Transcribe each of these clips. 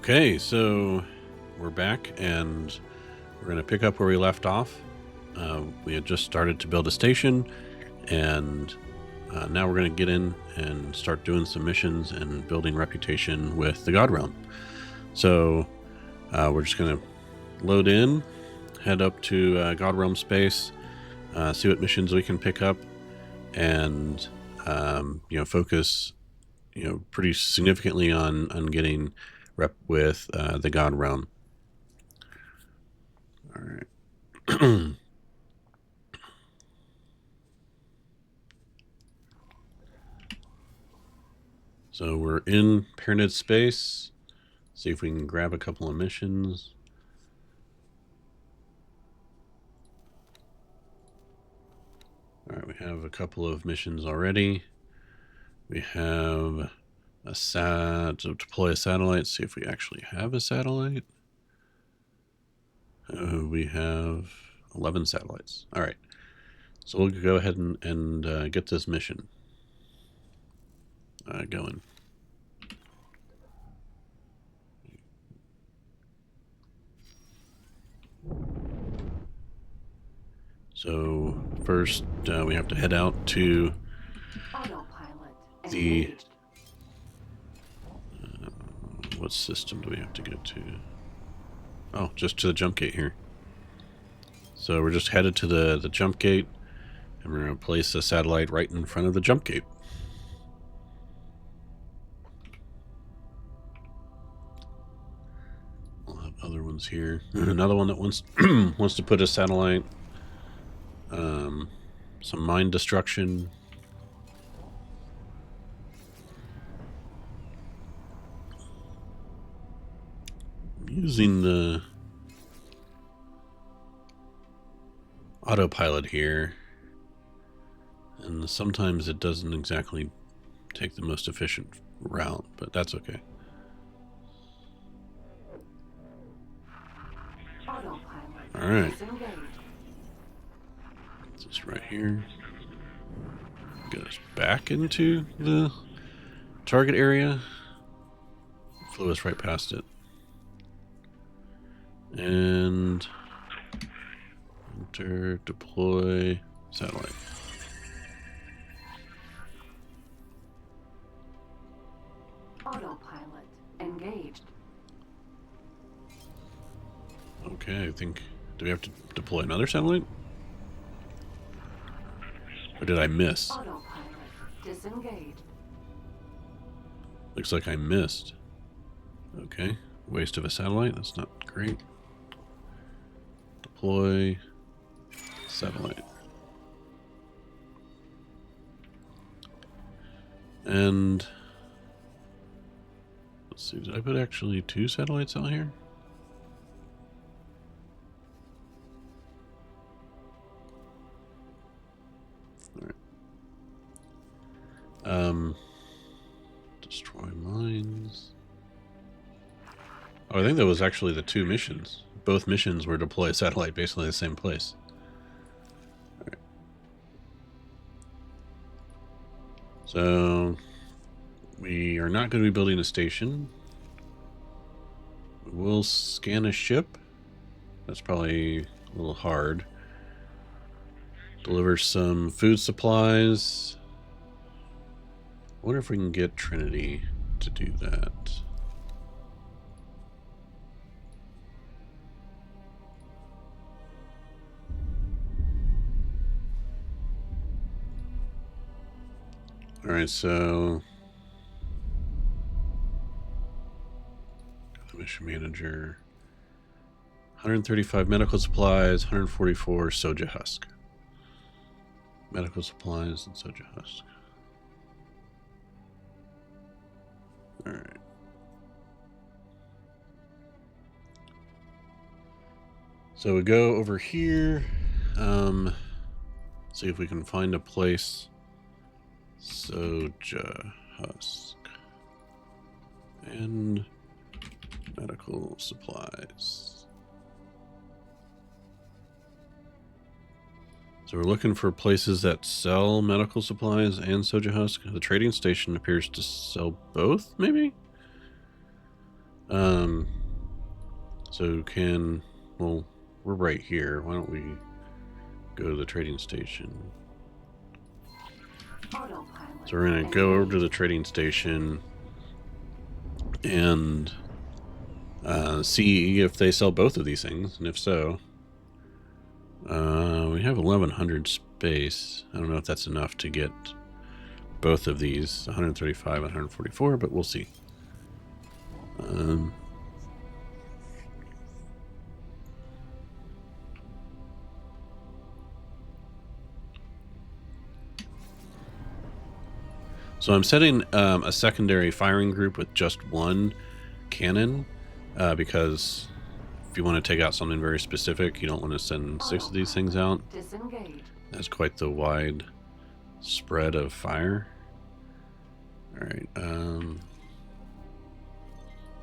Okay, so we're back and we're going to pick up where we left off. We had just started to build a station, and now we're going to get in and start doing some missions and building reputation with the God Realm. So we're just going to load in, head up to God Realm space, see what missions we can pick up, and focus pretty significantly on getting rep with the God Realm. All right. So we're in Pyramid space. See if we can grab a couple of missions. All right, we have a couple of missions already. We have to deploy a satellite. See if we actually have a satellite. We have 11 satellites. All right, so we'll go ahead and get this mission going. So first, we have to head out to the... what system do we have to get to? Oh, just to the jump gate here. So we're just headed to the jump gate, and we're going to place a satellite right in front of the jump gate. We'll have other ones here. Another one that wants wants to put a satellite. Some mine destruction. Using the autopilot here, and sometimes it doesn't exactly take the most efficient route, but that's okay. All right, just right here, get us back into the target area. Flew us right past it. And enter, deploy satellite. Autopilot engaged. Okay, I think, do we have to deploy another satellite? Or did I miss? Autopilot disengaged. Looks like I missed. Okay, waste of a satellite, that's not great. Deploy satellite. And let's see, did I put actually 2 satellites out here? All right. Destroy mines. Oh, I think that was actually the 2 missions. Both missions were deploy a satellite basically in the same place. All right. So we are not going to be building a station. We'll scan a ship. That's probably a little hard. Deliver some food supplies. I wonder if we can get Trinity to do that. All right, so the mission manager, 135 medical supplies, 144 soja husk. Medical supplies and soja husk. All right. So we go over here. See if we can find a place. Soja husk and medical supplies. So we're looking for places that sell medical supplies and soja husk. The trading station appears to sell both, maybe? Um, well, we're right here. Why don't we go to the trading station? Autopilot. So we're going to go over to the trading station and see if they sell both of these things, and if so, we have 1100 space. I don't know if that's enough to get both of these, 135 and 144, but we'll see. So I'm setting a secondary firing group with just one cannon because if you want to take out something very specific, you don't want to send 6 of these things out. Disengage. That's quite the wide spread of fire. All right.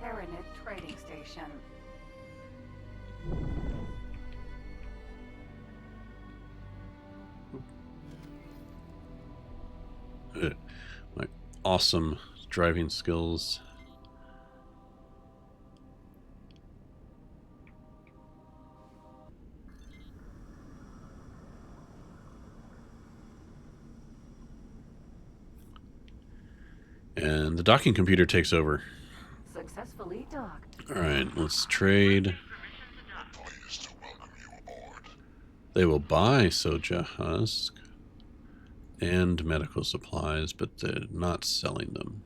Hyperion trading station. My awesome driving skills. And the docking computer takes over. Successfully docked. All right, let's trade. Pleased to welcome you aboard. They will buy Soja Husk and medical supplies, but they're not selling them.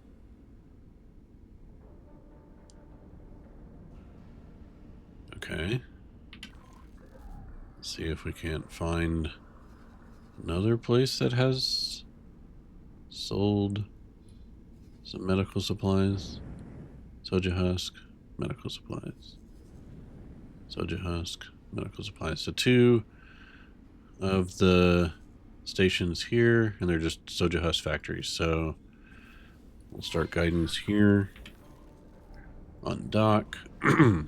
Okay. Let's see if we can't find another place that has sold some medical supplies. Soja Husk, medical supplies. Soja Husk, medical supplies. So 2 of the stations here, and they're just Soja Husk factories. So we'll start guidance here on dock. I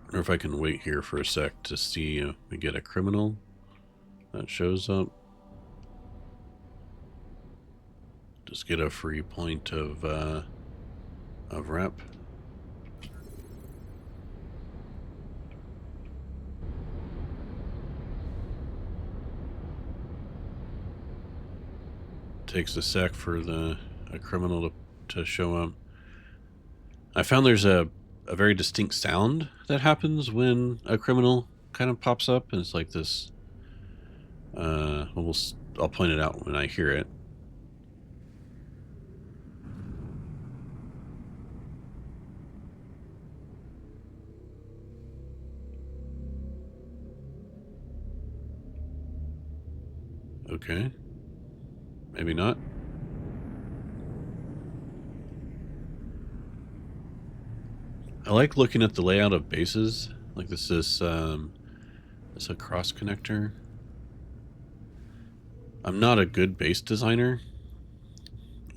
wonder if I can wait here for a sec to see if we get a criminal that shows up. Just get a free point of rep. Takes a sec for a criminal to show up. I found there's a very distinct sound that happens when a criminal kind of pops up, and it's like this. I'll point it out when I hear it. Okay. Maybe not. I like looking at the layout of bases. Like this is a cross connector. I'm not a good base designer.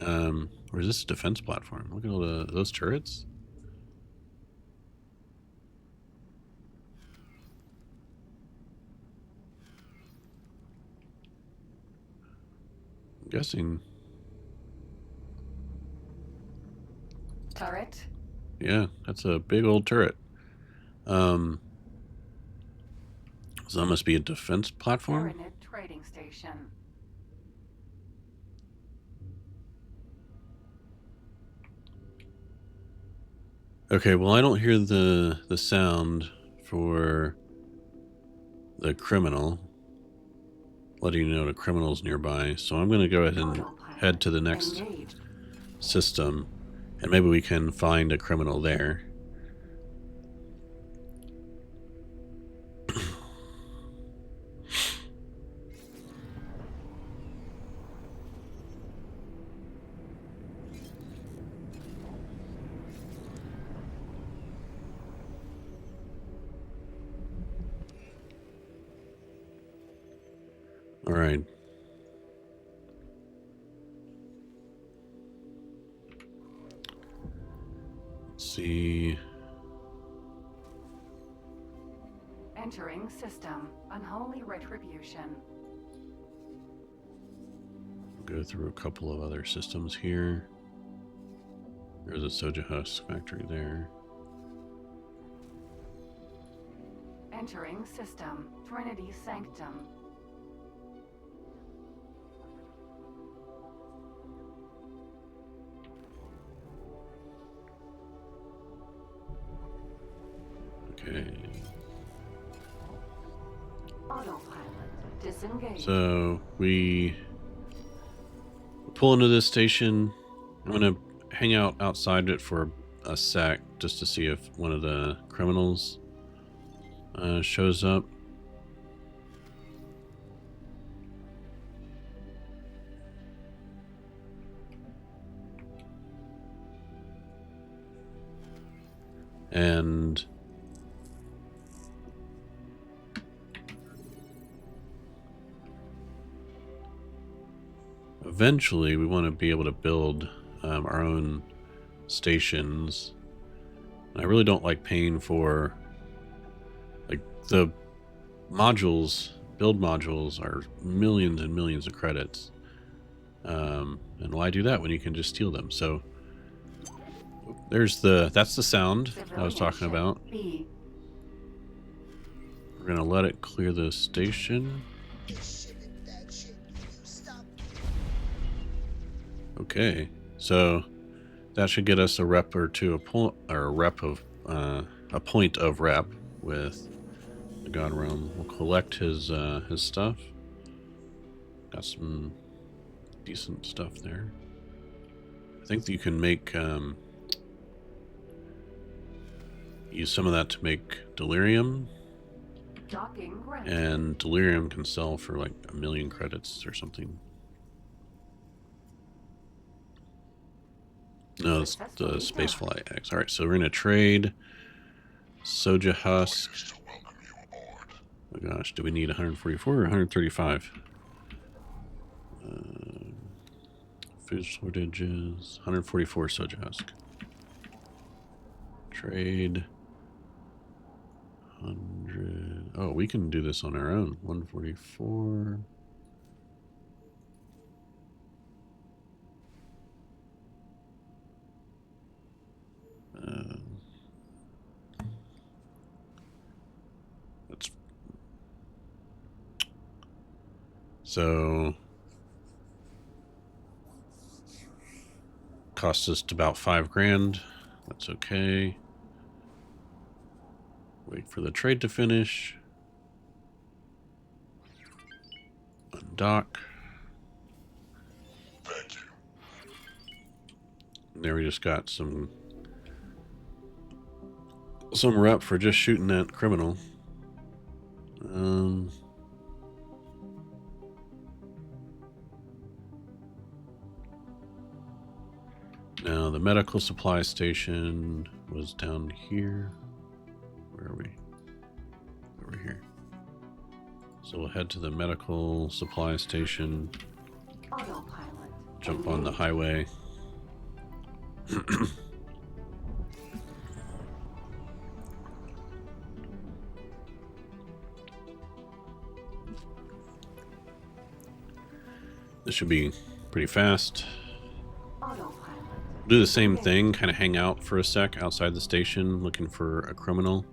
Or is this a defense platform? Look at all those turrets. I'm guessing. Turret. Yeah, that's a big old turret. So that must be a defense platform. Hyperion trading station. Okay, well I don't hear the sound for the criminal, letting you know the criminal's nearby. So I'm going to go ahead and head to the next system, and maybe we can find a criminal there. All right. Let's see. Entering system. Unholy retribution. Go through a couple of other systems here. There's a soja husk factory there. Entering system. Trinity Sanctum. Okay. Autopilot. Disengage. So we pull into this station. I'm gonna hang out outside it for a sec just to see if one of the criminals shows up. And eventually we want to be able to build our own stations. I really don't like paying for, like, the modules. Build modules are millions and millions of credits, and why do that when you can just steal them? So that's the sound I was talking about. B. We're gonna let it clear the station. Okay, so that should get us a rep or two, a point of rep with the God Realm. We'll collect his stuff. Got some decent stuff there. I think that you can make use some of that to make delirium, Docking granted. and delirium can sell for like 1,000,000 credits or something. No, it's the Spacefly X. All right, so we're gonna trade soja husk. Pleased to welcome you aboard. Oh my gosh, do we need 144 or 135? Food shortages. 144 soja husk. Trade. 100. Oh, we can do this on our own. 144. That's so cost us about $5,000. That's okay. Wait for the trade to finish. Undock. Thank you. And there we just got some rep for just shooting that criminal. Now the medical supply station was down here. Where are we? Over here. So we'll head to the medical supply station. Autopilot. Jump on the highway. This should be pretty fast. Autopilot. Do the same thing, kind of hang out for a sec outside the station looking for a criminal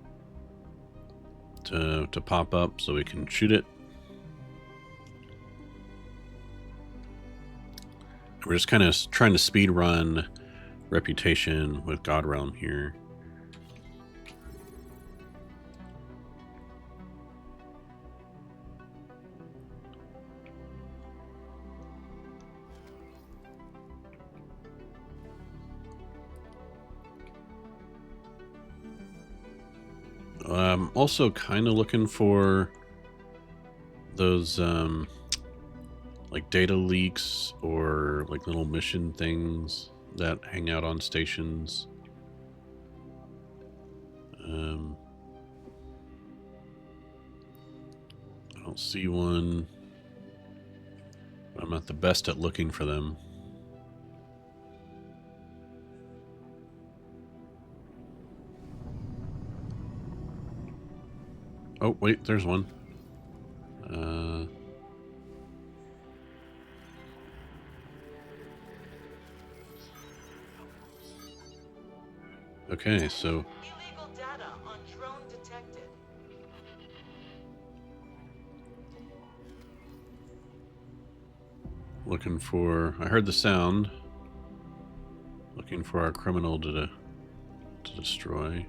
to pop up so we can shoot it. We're just kind of trying to speed run reputation with God Realm here. I'm also kind of looking for those like data leaks or like little mission things that hang out on stations. I don't see one. I'm not the best at looking for them. Oh, wait, there's one. Okay, so Illegal data on drone detected. looking for. I heard the sound. Looking for our criminal to destroy.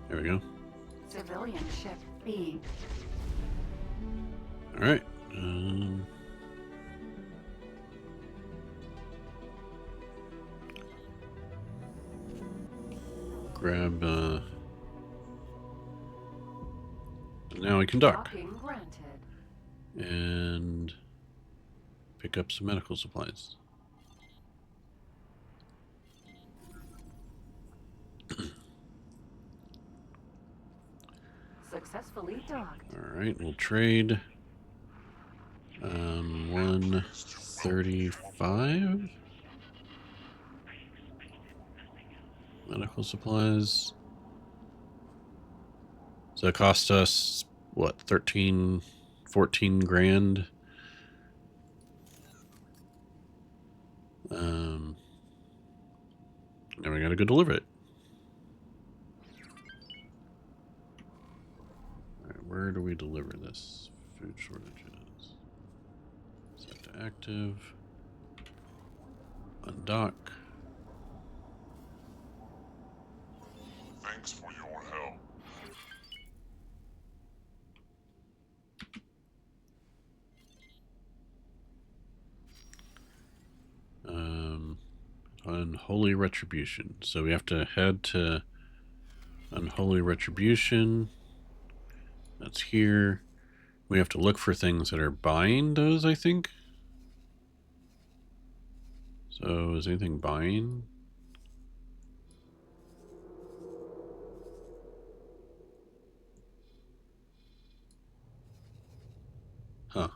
There we go. Civilian ship B. All right. Grab. Now we can dock Docking granted. and pick up some medical supplies. Successfully docked. All right, we'll trade. 135 medical supplies. So it cost us what, 13, 14 grand. Now we gotta go deliver it. All right, where do we deliver this? Food shortages. Set to active. Undock. Thanks for your help. Unholy Retribution. So we have to head to Unholy Retribution. That's here. We have to look for things that are buying those, I think. So is anything buying? Huh.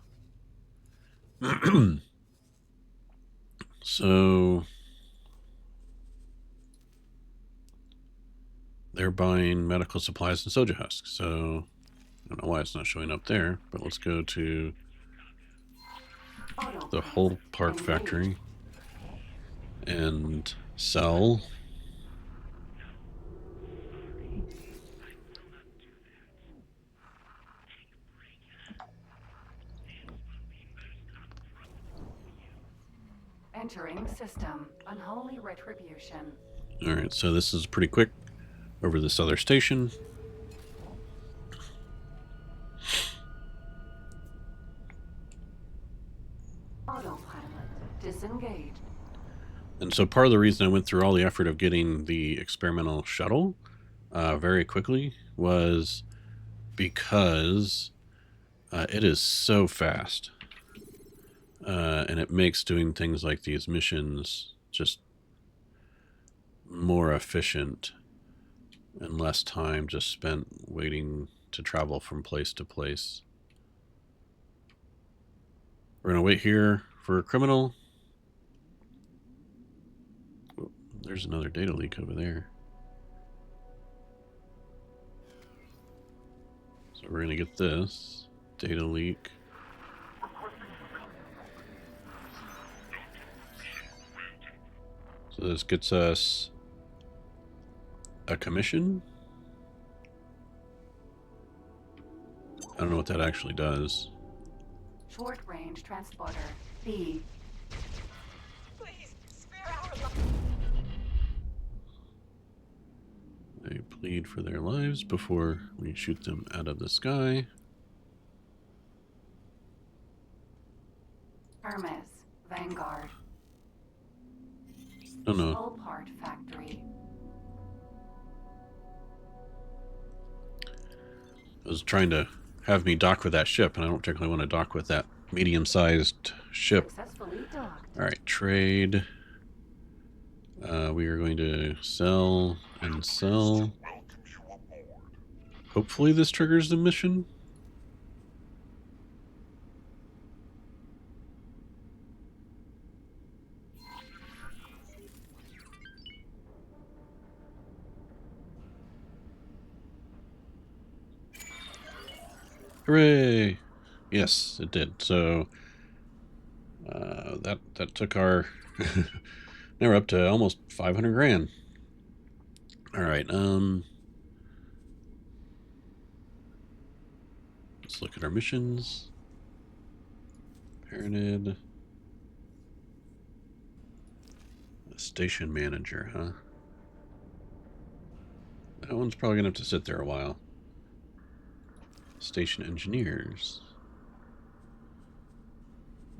So they're buying medical supplies and soja husks. So I don't know why it's not showing up there, but let's go to the whole part factory and sell. Entering system. Unholy retribution. All right, so this is pretty quick over this other station. Autopilot. Disengage. And so part of the reason I went through all the effort of getting the experimental shuttle very quickly was because it is so fast. And it makes doing things like these missions just more efficient and less time just spent waiting to travel from place to place. We're going to wait here for a criminal. Oh, there's another data leak over there. So we're going to get this data leak. So this gets us a commission. I don't know what that actually does. Short range transporter B. Please, spare our lives. They plead for their lives before we shoot them out of the sky. Hermes. Vanguard. Oh no. Full part factory. It was trying to have me dock with that ship, and I don't particularly want to dock with that medium-sized ship. Successfully docked. All right, trade. We are going to sell and sell. Welcome you aboard. Hopefully this triggers the mission. Hooray! Yes, it did. So that took our now we're up to almost 500 grand. All right. Let's look at our missions. Pyramid. Station manager, huh? That one's probably gonna have to sit there a while. Station engineers.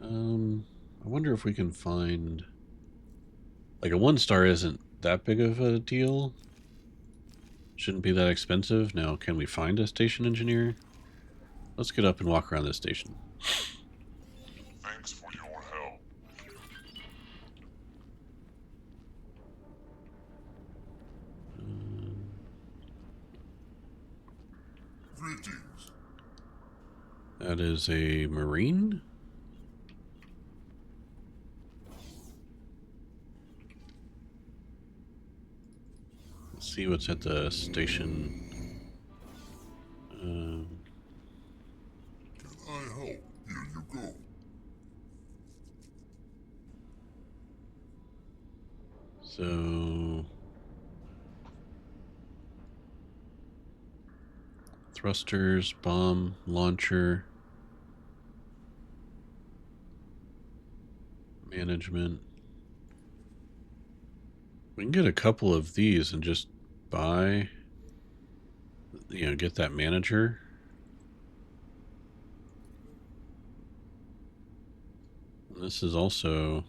I wonder if we can find, like, a 1-star isn't that big of a deal. Shouldn't be that expensive. Now, can we find a station engineer? Let's get up and walk around this station. Thanks for your help. Greetings. That is a Marine? Let's see what's at the station. Can I help? Here you go. So... thrusters, bomb, launcher, management. We can get a couple of these and just buy, get that manager. And this is also...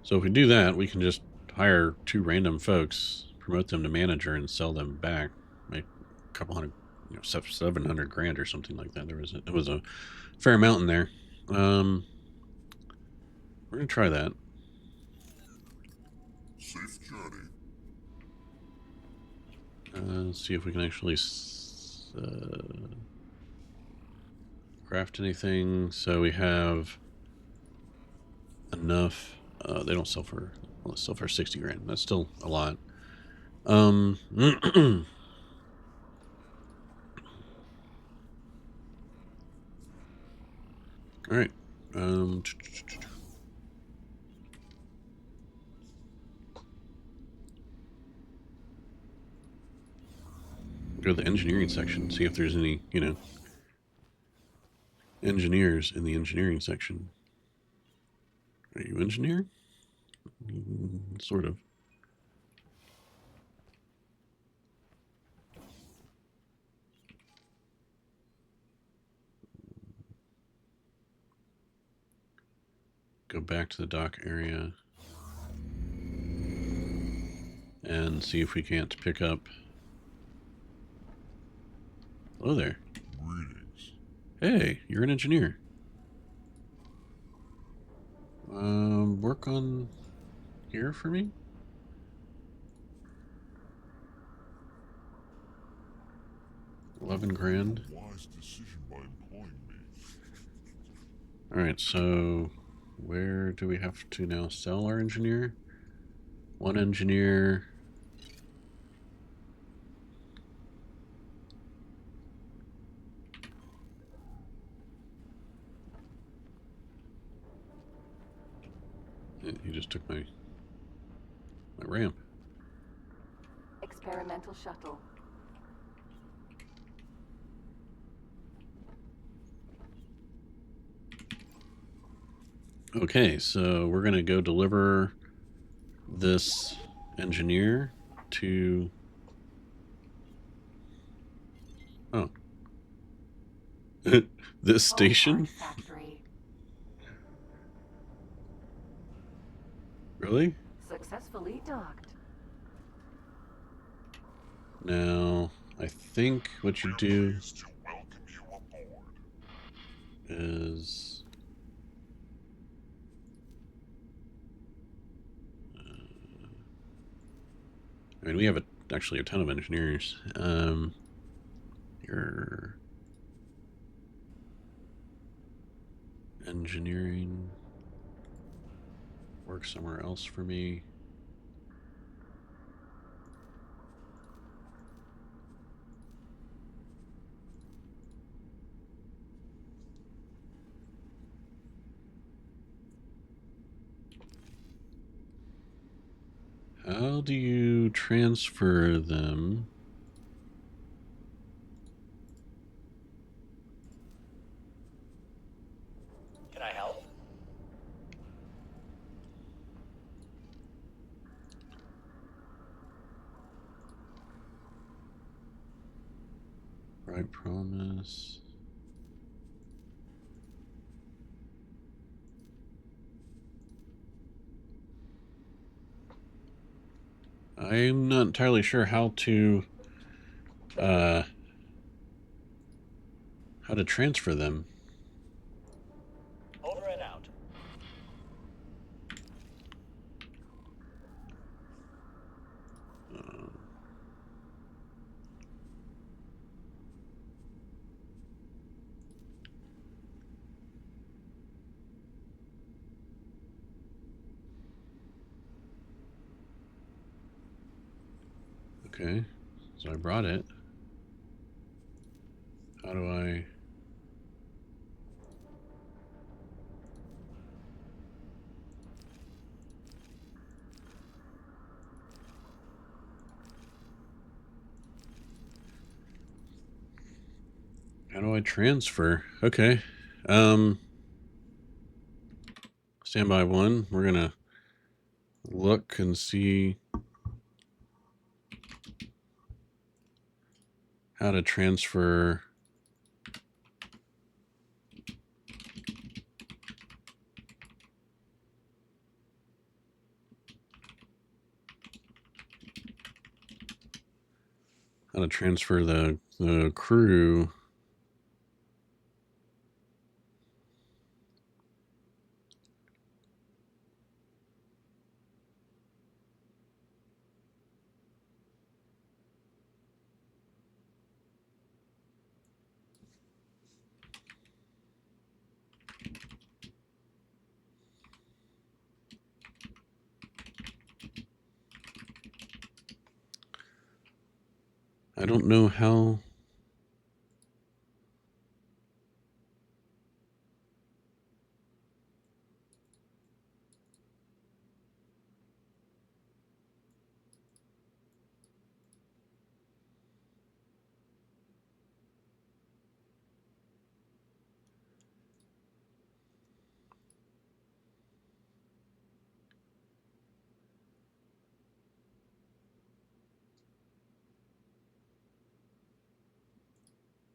So if we do that, we can just hire 2 random folks, promote them to manager, and sell them back. Make a couple hundred, 700 grand or something like that. It was a fair amount in there. We're gonna try that. Safe journey. Let's see if we can actually craft anything. So we have enough. They don't sell for, well, they sell for 60 grand. That's still a lot. All right. Go to the engineering section, see if there's any, engineers in the engineering section. Are you engineer? Sort of. Go back to the dock area and see if we can't pick up. Hello there. Greetings. Hey, you're an engineer. Work on here for me? $11 grand. Wise decision by employing me. Alright, so where do we have to now sell our engineer? 1 engineer. He just took my ramp. Experimental shuttle. Okay, so we're gonna go deliver this engineer to... Oh. This station? Factory. Really? Successfully docked. Now, I think what you do Pleased to welcome you aboard. is... I mean, we have actually a ton of engineers. Your engineering work somewhere else for me. How do you transfer them? Can I help? Right promise. I'm not entirely sure how to transfer them. Over and out. Okay, so I brought it. How do I... How do I transfer? Okay. Standby one. We're gonna look and see how to transfer the crew. I don't know how...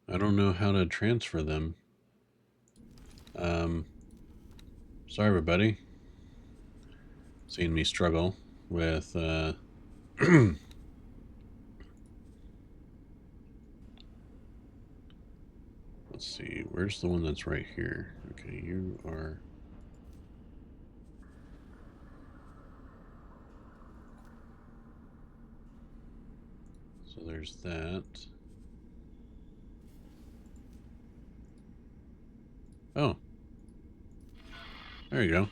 I don't know how to transfer them. Sorry, everybody. Seeing me struggle with, let's see, where's the one that's right here? Okay, you are... So there's that. Oh. There you go.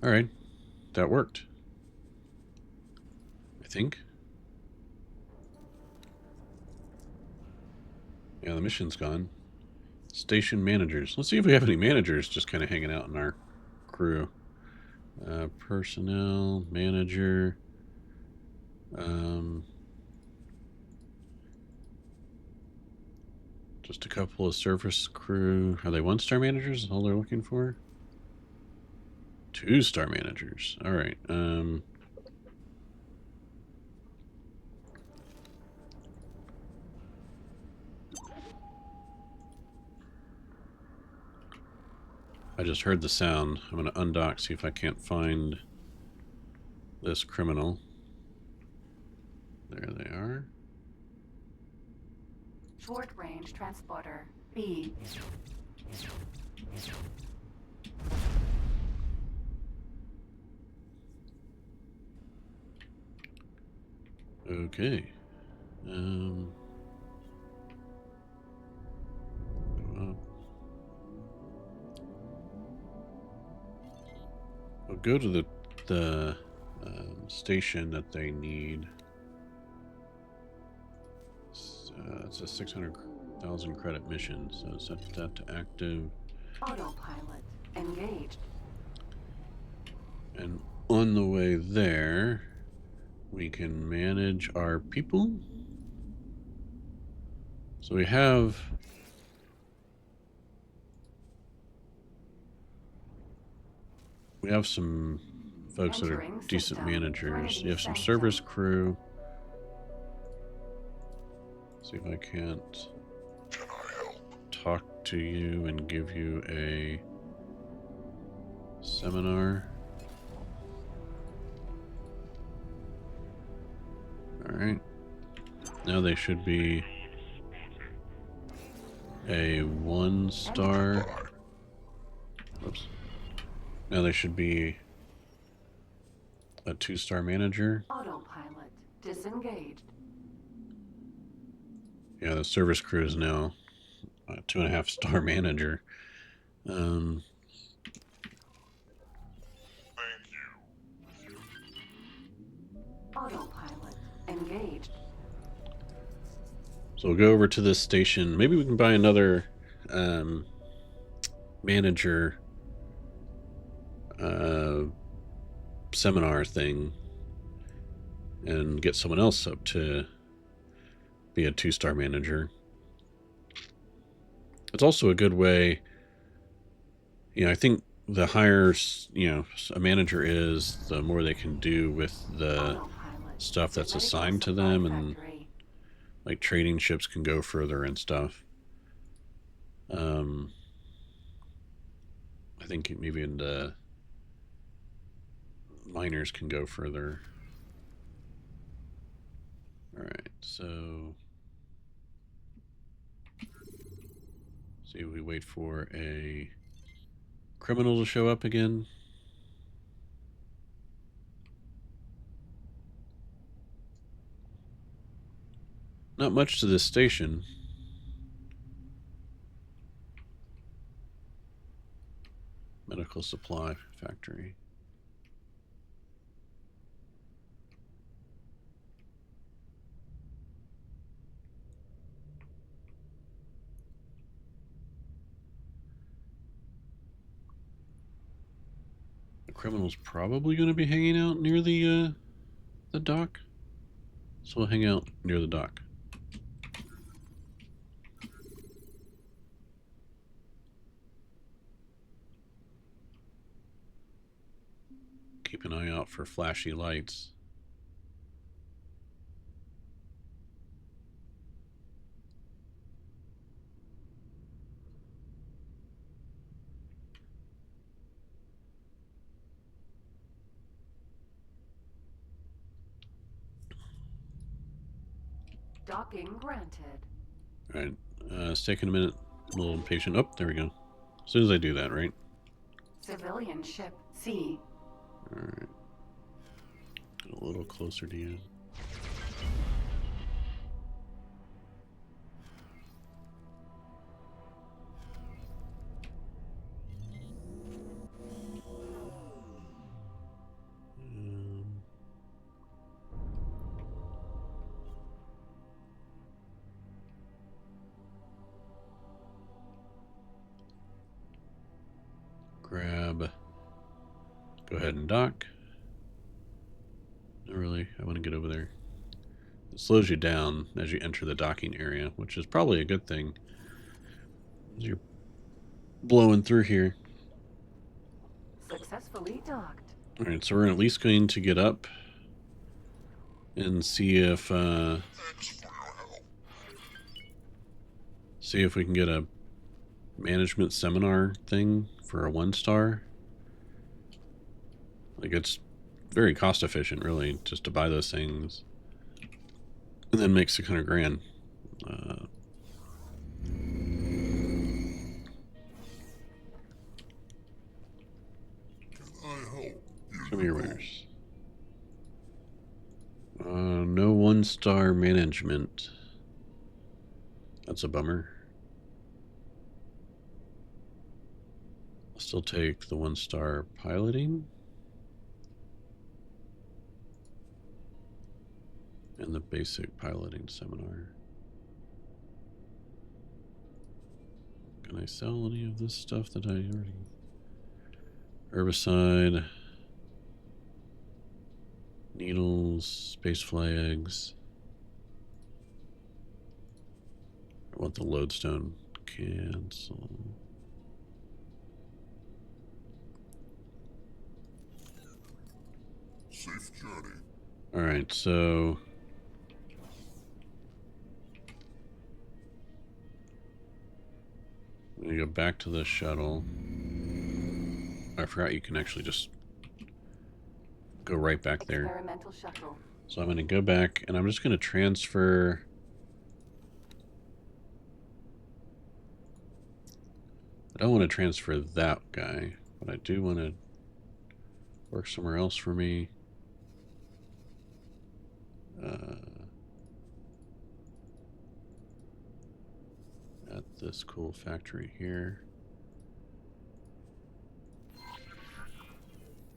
Alright. That worked. I think. Yeah, the mission's gone. Station managers. Let's see if we have any managers just kind of hanging out in our crew. Personnel, manager. Just a couple of service crew. Are they 1-star managers? All they're looking for? 2-star managers. All right. I just heard the sound. I'm going to undock, see if I can't find this criminal. There they are. Short range transporter. B. Okay. I'll go to the station that they need. It's a 600,000 credit mission, so set that to active. Autopilot. Engaged. And on the way there, we can manage our people. So we have some folks that are Entering decent system. managers. You have some Ready service sector. crew. See if I can't Can I help? talk to you and give you a seminar. All right. Now they should be a 1-star. Oops. Now they should be a 2-star manager. Autopilot disengaged. Yeah, the service crew is now a 2.5-star manager. Thank you. Autopilot engaged. So we'll go over to this station. Maybe we can buy another manager seminar thing and get someone else up to be a 2-star manager. It's also a good way, I think the higher, a manager is, the more they can do with the Autopilot. stuff that's Medical assigned to supply them, and factory. like trading ships can go further and stuff. I think maybe in the miners can go further. All right, so see, we wait for a criminal to show up again. Not much to this station. Medical supply factory. The criminal's probably going to be hanging out near the dock, so we'll hang out near the dock. Keep an eye out for flashy lights. Docking granted. All right, it's taking a minute. I'm a little impatient. Oh, there we go. As soon as I do that, right? Civilian ship C. All right. Get a little closer to you. Grab. Go ahead and dock. Not really. I want to get over there. It slows you down as you enter the docking area, which is probably a good thing. As you're blowing through here. Successfully docked. All right, so we're at least going to get up and see if Thanks for your help. we can get a management seminar thing for a 1-star. Like, it's very cost efficient, really, just to buy those things, and then make 600 grand. Can I help? Show me your winners. No 1-star management. That's a bummer. I'll still take the 1-star piloting. And the basic piloting seminar. Can I sell any of this stuff that I already... Herbicide. Needles, space flags. I want the lodestone. Cancel. Safe journey. Alright, so... I'm gonna go back to the shuttle. I forgot you can actually just go right back there. Experimental shuttle. So I'm gonna go back and I'm just gonna transfer... I don't want to transfer that guy, but I do want to work somewhere else for me. At this cool factory here.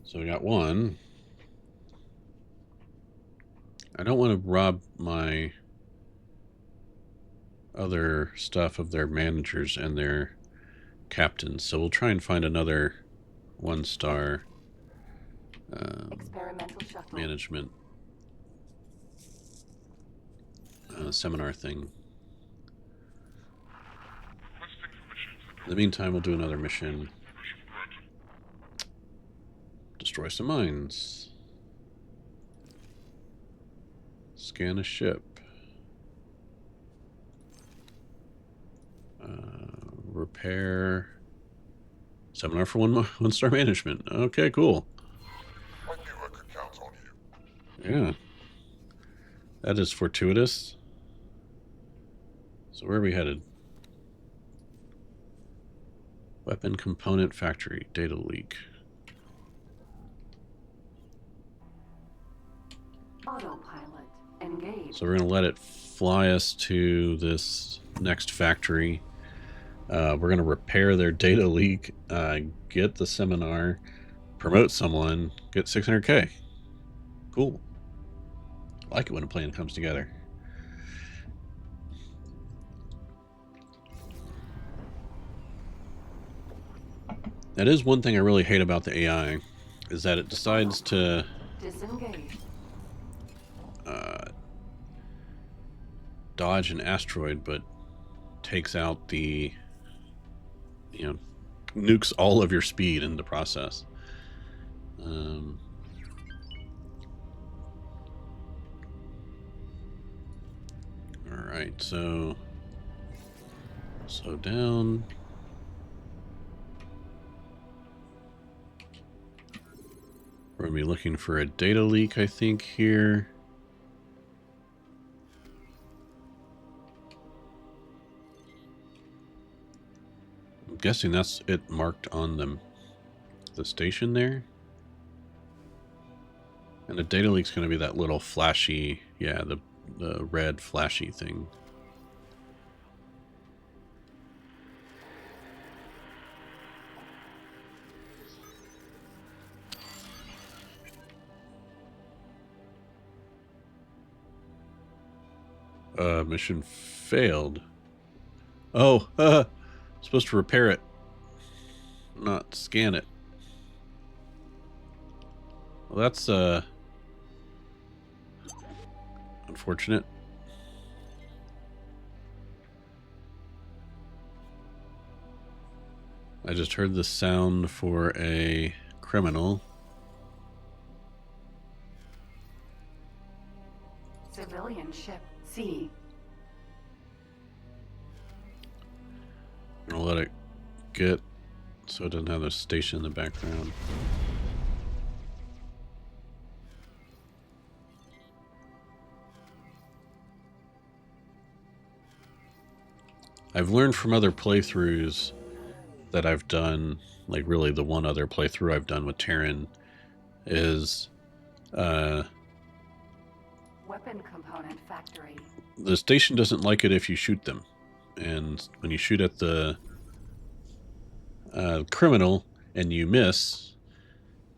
So we got one. I don't want to rob my other stuff of their managers and their captains, so we'll try and find another 1-star Experimental shuttle. management seminar thing. In the meantime, we'll do another mission. Destroy some mines. Scan a ship. Repair. Seminar for 1-star management. Okay, cool. I knew I could count on you. Yeah. That is fortuitous. So where are we headed? Weapon component factory. Data leak. Autopilot. Engaged. So we're going to let it fly us to this next factory. We're going to repair their data leak, get the seminar, promote someone, get 600k. Cool. I like it when a plan comes together. That is one thing I really hate about the AI, is that it decides to Disengaged. dodge an asteroid, but takes out the, nukes all of your speed in the process. Alright, so slow down. We're going to be looking for a data leak, I think, here. I'm guessing that's it marked on the station there. And the data leak's going to be that little flashy, yeah, the red flashy thing. Mission failed. Oh, supposed to repair it, not scan it. Well, that's unfortunate. I just heard the sound for a criminal. Civilian ship. C. I'm gonna let it get so it doesn't have a station in the background. I've learned from other playthroughs that I've done, like really the one other playthrough I've done with Terran is Weapon component factory. the station doesn't like it if you shoot them. And when you shoot at the criminal and you miss,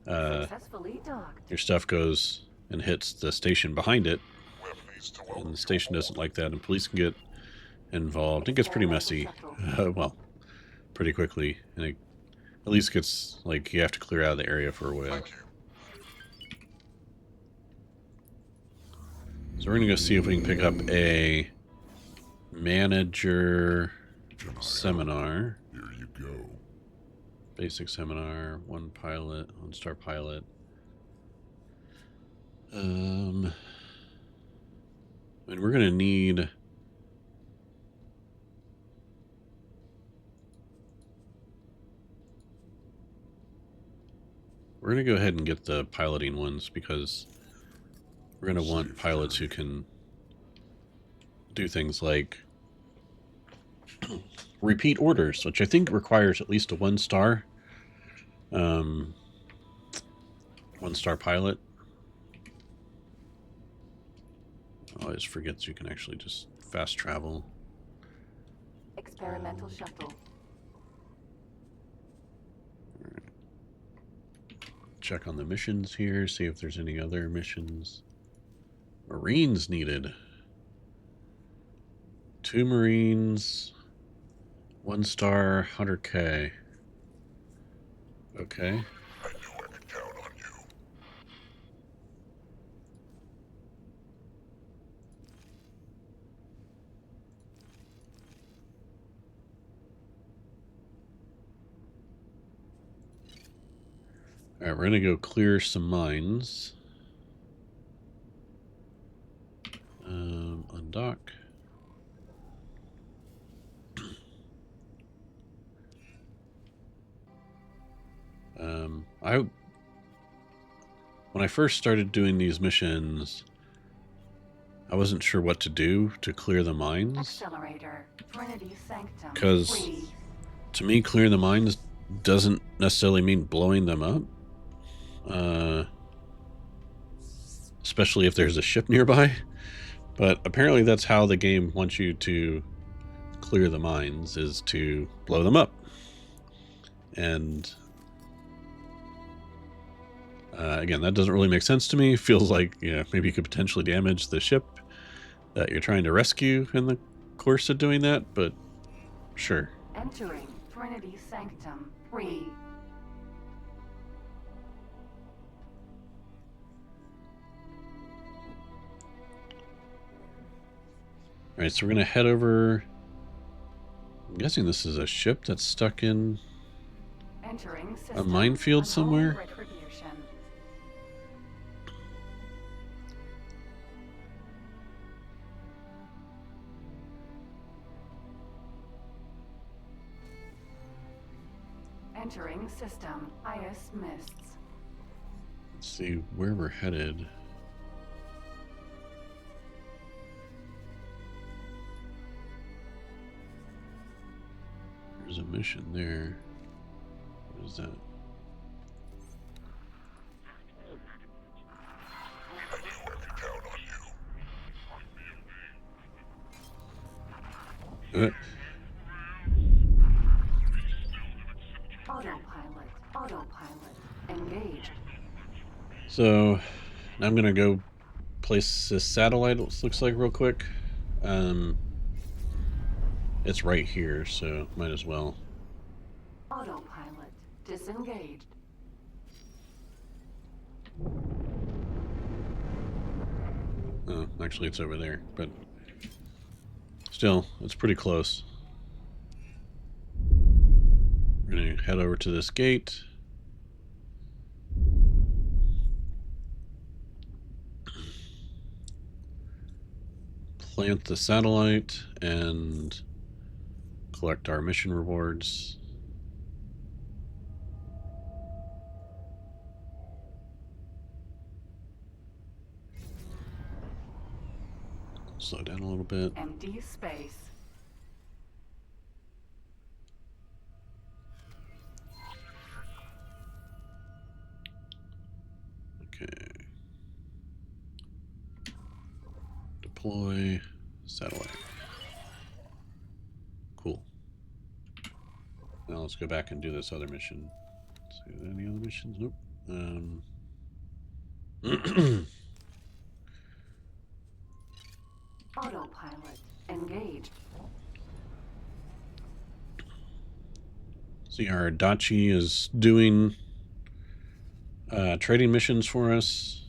Successfully docked. your stuff goes and hits the station behind it. Web needs to And welcome the station doesn't like that, and police can get involved. It gets pretty messy, well, pretty quickly, and it at least gets, like, you have to clear out of the area for a while. Thank you. So we're gonna go see if we can pick up a manager seminar. Here you go. Basic seminar, 1-star pilot. And we're gonna need we're gonna go ahead and get the piloting ones because we're gonna want pilots who can do things like repeat orders, which I think requires at least a 1-star. 1-star pilot. Always forgets you can actually just fast travel. Experimental shuttle. Check on the missions here, see if there's any other missions. Marines needed. 2 Marines. 1-star, 100K. Okay. I knew I could count on you. Alright, we're gonna go clear some mines. Undock. When I first started doing these missions, I wasn't sure what to do to clear the mines. Accelerator. Trinity Sanctum. Because Free. to me, clearing the mines doesn't necessarily mean blowing them up. Especially if there's a ship nearby. But apparently that's how the game wants you to clear the mines, is to blow them up. And again, that doesn't really make sense to me. Feels like, yeah, maybe you could potentially damage the ship that you're trying to rescue in the course of doing that, but sure. Entering Trinity Sanctum. Free. Alright, so we're going to head over. I'm guessing this is a ship that's stuck in Entering system. a minefield Unholy somewhere. Retribution. Entering system. Ice mists. Let's see where we're headed. There's a mission there. What is that? I knew I could count on you. Autopilot. Autopilot. Engaged. So now I'm gonna go place this satellite. It looks like real quick. It's right here, so might as well. Autopilot. Disengaged. Oh, actually, it's over there, but still, it's pretty close. We're gonna head over to this gate. Plant the satellite and collect our mission rewards. Slow down a little bit. Empty space. Okay. Deploy satellite. Cool. Now let's go back and do this other mission. Let's see, are there any other missions? Nope. Autopilot. Engaged. See, our Dachi is doing trading missions for us.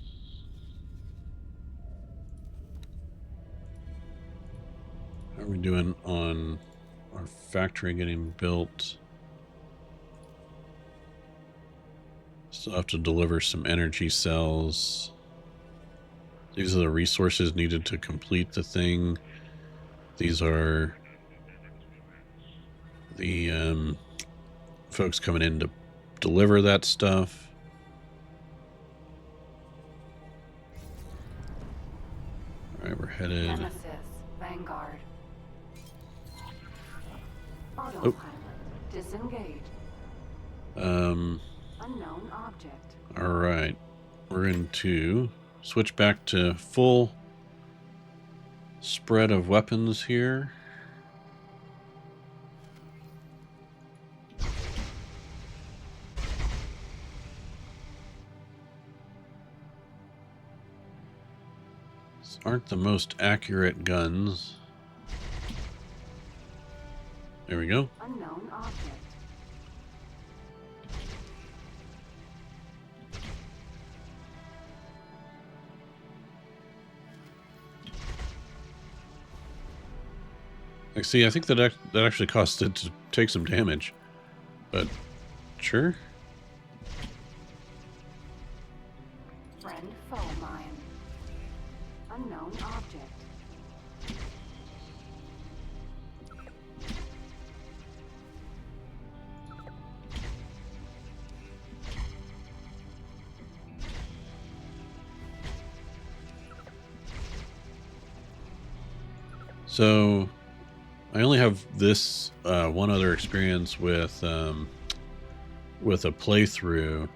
are we doing on our factory getting built? Still have to deliver some energy cells. These are the resources needed to complete the thing. These are the folks coming in to deliver that stuff. All right, we're headed. Nemesis, Vanguard. Autopilot, disengaged. Unknown object. All right, we're going to switch back to full spread of weapons here. These aren't the most accurate guns. There we go. Unknown object. Like, see, I think that actually caused it to take some damage, but sure. Friend foe mine. Unknown object. So I only have this one other experience with a playthrough,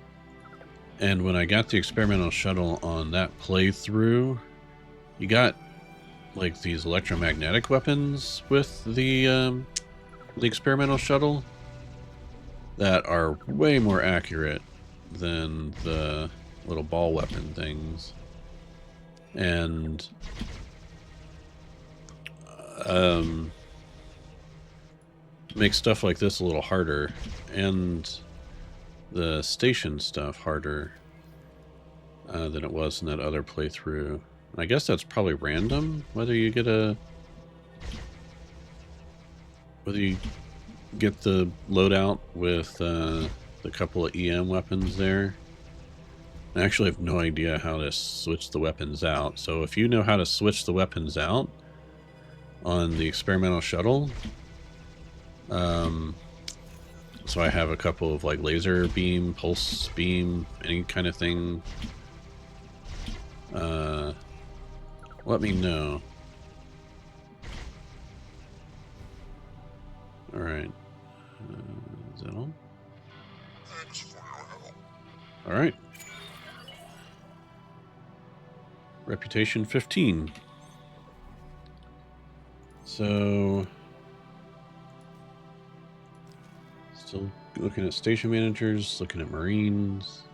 and when I got the experimental shuttle on that playthrough, you got like these electromagnetic weapons with the experimental shuttle that are way more accurate than the little ball weapon things, and make stuff like this a little harder, and the station stuff harder than it was in that other playthrough. And I guess that's probably random whether you get the loadout with the couple of EM weapons there. I actually have no idea how to switch the weapons out. So if you know how to switch the weapons out on the experimental shuttle, so I have a couple of like laser beam, pulse beam, any kind of thing, let me know. All right, is that all? Thanks for your help. All right. Reputation 15. So, still looking at station managers, looking at Marines.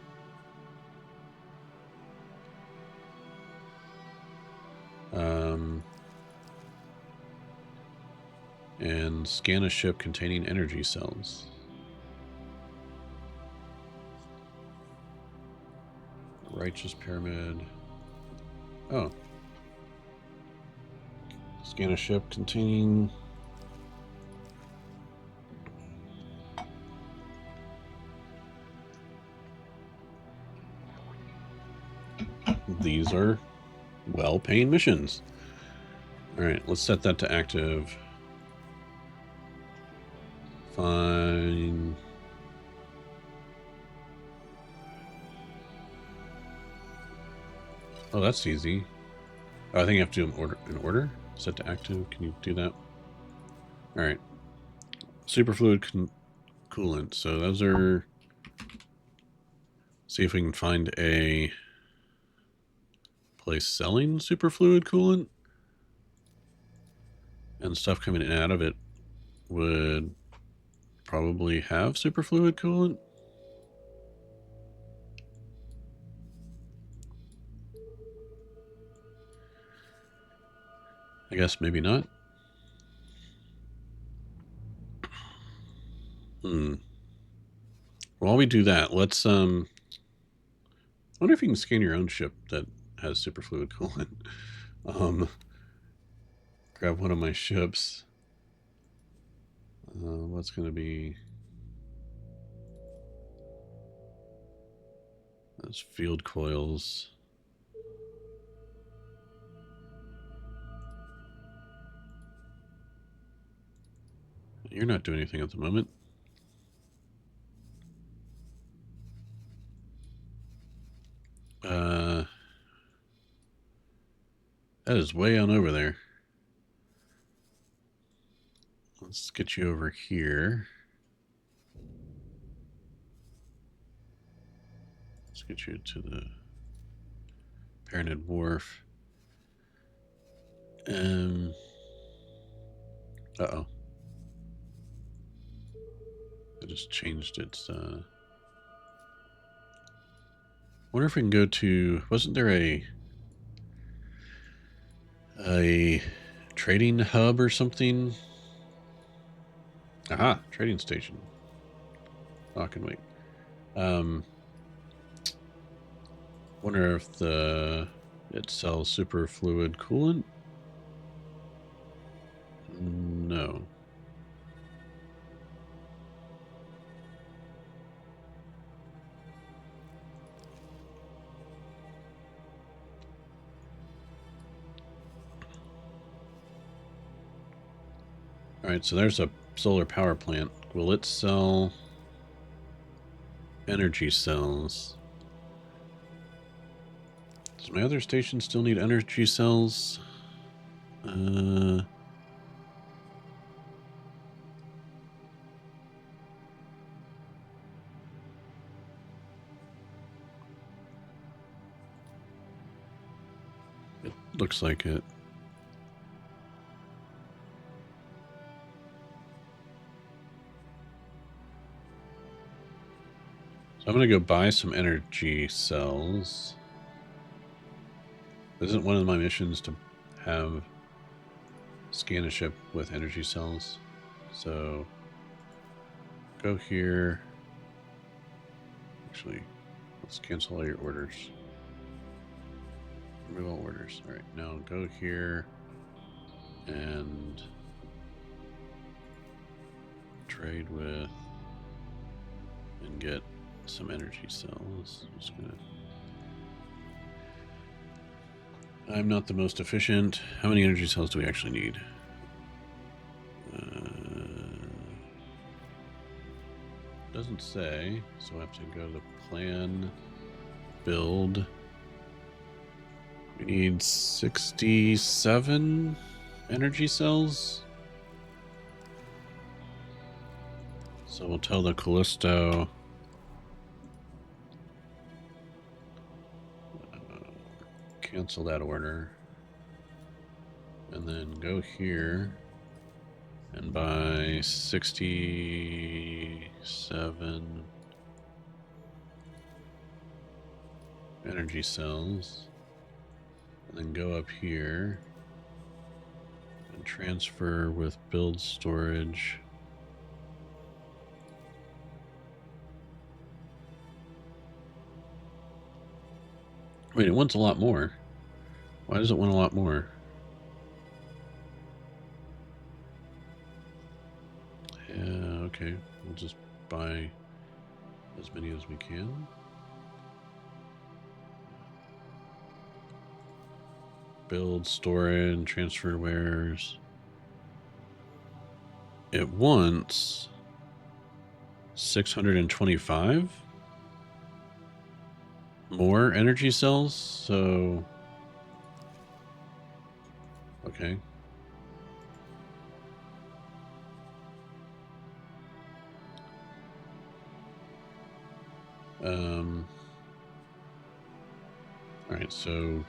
And scan a ship containing energy cells. Righteous Pyramid. Oh. Scan a ship containing... These are well-paying missions. Alright, let's set that to active. Fine. Oh, that's easy. Oh, I think you have to do them in order. Set to active. Can you do that? Alright. Superfluid coolant. So those are... See if we can find a place selling superfluid coolant. And stuff coming in and out of it would probably have superfluid coolant. I guess maybe not. While we do that, let's I wonder if you can scan your own ship that has superfluid coolant. grab one of my ships. What's going to be... Those field coils. You're not doing anything at the moment. That is way on over there. Let's get you over here. Let's get you to the Pyramid Wharf. Uh-oh. It just changed its, wonder if we can go to... Wasn't there a trading hub or something? Aha, trading station. Oh, I can wait. Wonder if it sells superfluid coolant? No. Alright, so there's a solar power plant. Will it sell energy cells? Does my other station still need energy cells? It looks like it. So I'm going to go buy some energy cells. Isn't one of my missions to have scan a ship with energy cells? So go here. Actually, let's cancel all your orders. Remove all orders. All right, now go here and trade with and get some energy cells. Just gonna... I'm not the most efficient. How many energy cells do we actually need? Doesn't say, so I have to go to plan, build. We need 67 energy cells. So we'll tell the Callisto cancel that order, and then go here and buy 67 energy cells, and then go up here and transfer with build storage. Wait, it wants a lot more. Why does it want a lot more? Yeah, okay. We'll just buy as many as we can. Build, storage, transfer wares. It wants 625 more energy cells, so okay. All right, so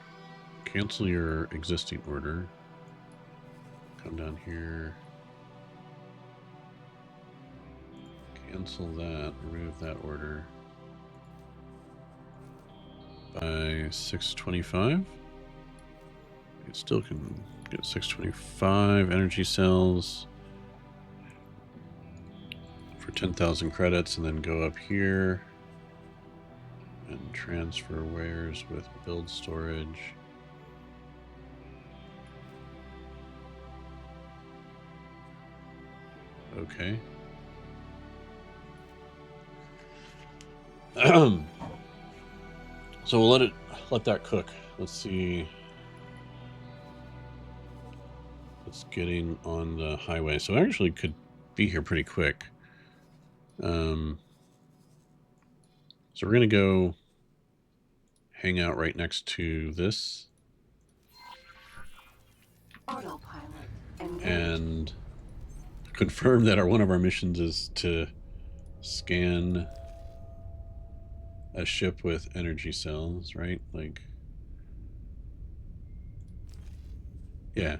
cancel your existing order. Come down here. Cancel that, remove that order. By 625. It still can get 625 energy cells for 10,000 credits, and then go up here and transfer wares with build storage. Okay. So we'll let that cook. Let's see. It's getting on the highway, so I actually could be here pretty quick. So we're gonna go hang out right next to this. Autopilot engaged. And confirm that one of our missions is to scan a ship with energy cells, right? Like, yeah.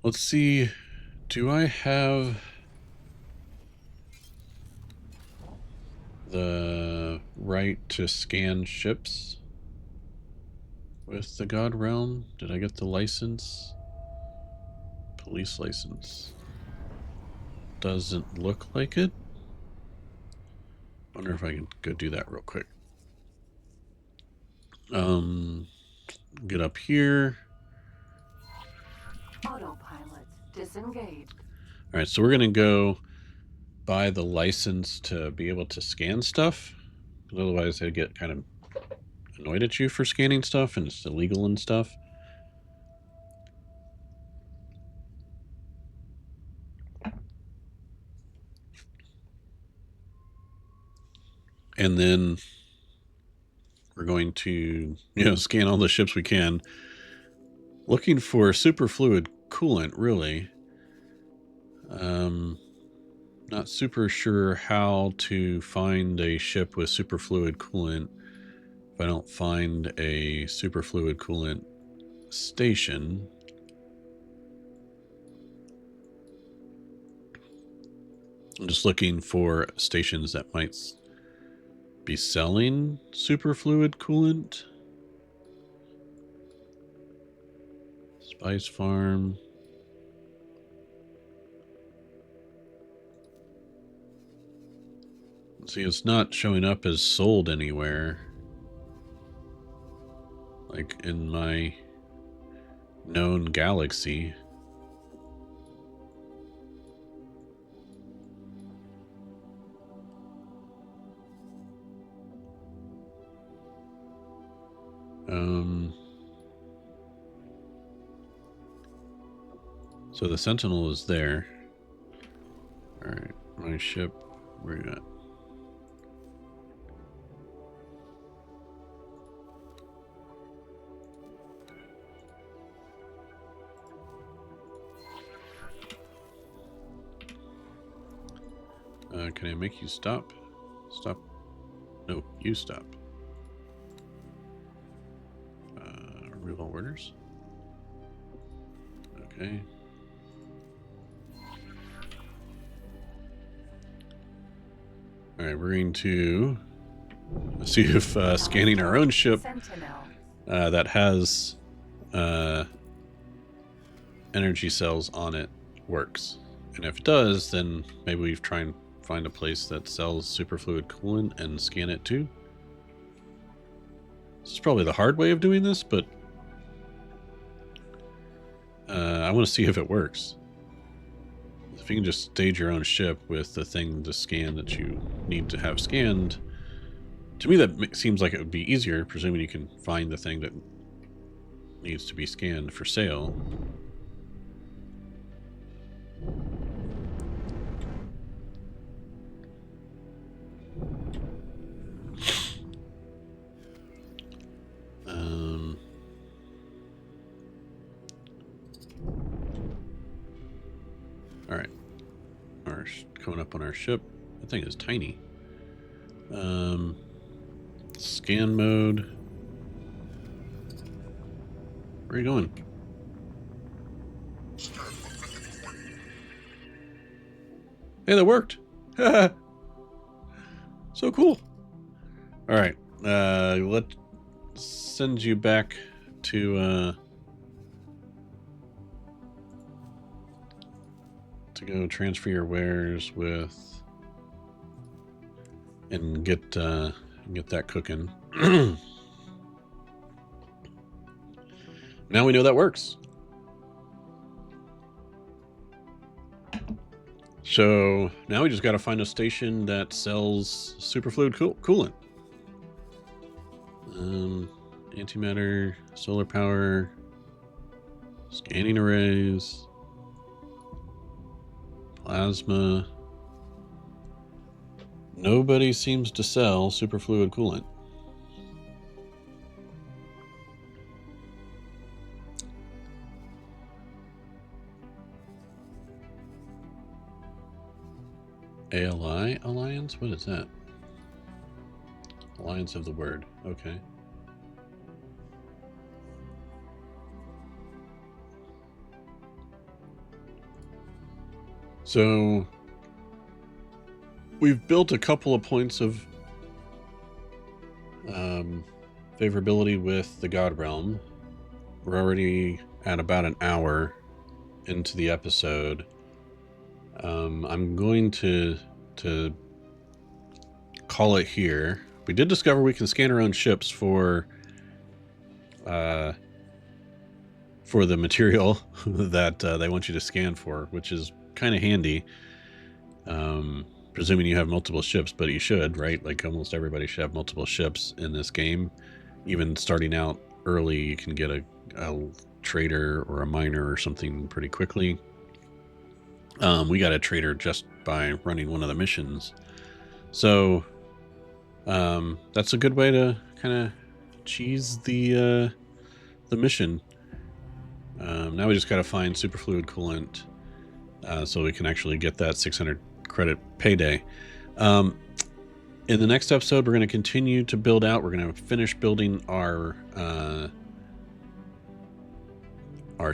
Let's see. Do I have the right to scan ships with the God Realm? Did I get the license? Police license. Doesn't look like it. Wonder if I can go do that real quick. Get up here. Autopilot disengaged. All right, so we're gonna go buy the license to be able to scan stuff. Otherwise, they get kind of annoyed at you for scanning stuff, and it's illegal and stuff. And then we're going to, scan all the ships we can. Looking for superfluid coolant, really. Not super sure how to find a ship with superfluid coolant if I don't find a superfluid coolant station. I'm just looking for stations that might be selling superfluid coolant. Spice Farm. See, it's not showing up as sold anywhere. Like in my known galaxy. So the Sentinel is there. Alright, my ship, where you at? Can I make you stop? Stop. No, you stop. Real orders. Okay. Alright, we're going to see if scanning our own ship that has energy cells on it works. And if it does, then maybe we try and find a place that sells superfluid coolant and scan it too. This is probably the hard way of doing this, but I want to see if it works. If you can just stage your own ship with the thing to scan that you need to have scanned, to me that seems like it would be easier, presuming you can find the thing that needs to be scanned for sale. All right, coming up on our ship. That thing is tiny. Scan mode. Where are you going? Hey, that worked. So cool. All right, let's send you back to to go transfer your wares with and get that cooking. Now we know that works. So now we just got to find a station that sells superfluid coolant. Antimatter, solar power, scanning arrays, plasma. Nobody seems to sell superfluid coolant. ALI Alliance? What is that? Alliance of the Word. Okay. So we've built a couple of points of favorability with the God Realm. We're already at about an hour into the episode. I'm going to call it here. We did discover we can scan our own ships for the material that they want you to scan for, which is kind of handy. Presuming you have multiple ships, but you should, right? Like almost everybody should have multiple ships in this game. Even starting out early, you can get a trader or a miner or something pretty quickly. We got a trader just by running one of the missions. So that's a good way to kind of cheese the mission. Now we just got to find superfluid coolant so we can actually get that 600 credit payday. In the next episode, we're going to continue to build out. We're going to finish building our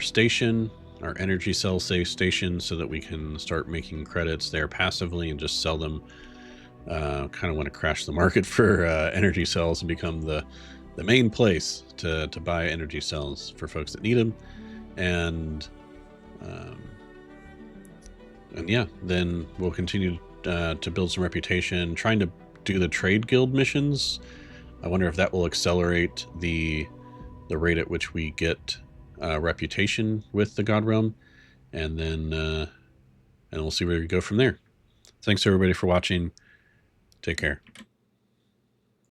station, our energy cell safe station, so that we can start making credits there passively and just sell them. Kind of want to crash the market for energy cells and become the main place to buy energy cells for folks that need them. And yeah, then we'll continue to build some reputation, trying to do the trade guild missions. I wonder if that will accelerate the rate at which we get reputation with the God Realm, and then and we'll see where we go from there. Thanks everybody for watching. Take care.